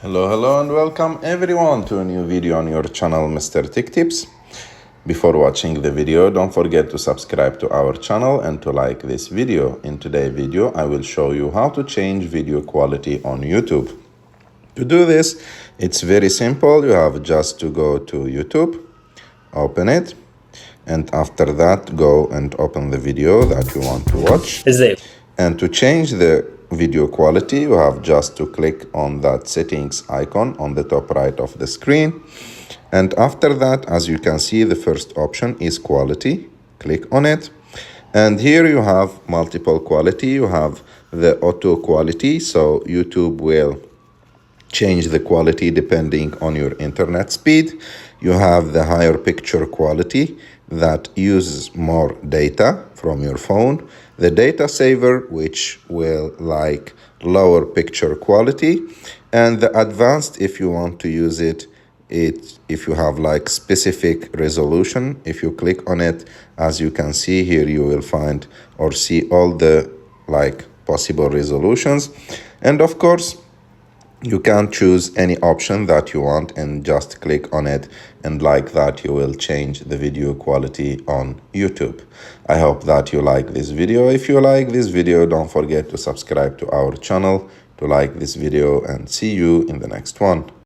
Hello and welcome everyone to a new video on your channel Mr. Tech Tips. Before watching the video, don't forget to subscribe to our channel and to like this video. In today's video, I will show you how to change video quality on YouTube. To do this, it's very simple. You have just to go to YouTube, open it, and after that, go and open the video that you want to watch. And to change the video quality, you have just to click on that settings icon on the top right of the screen. And after that, as you can see, the first option is quality. Click on it. And here you have multiple quality. You have the auto quality, so YouTube will change the quality depending on your internet speed. You have the higher picture quality that uses more data from your phone. The data saver, which will like lower picture quality, and the advanced, if you want to use it if you have like specific resolution. If you click on it, as you can see here, you will find or see all the like possible resolutions. And of course, you can choose any option that you want and just click on it, and like that you will change the video quality on YouTube. I hope that you like this video. If you like this video, don't forget to subscribe to our channel, to like this video, and see you in the next one.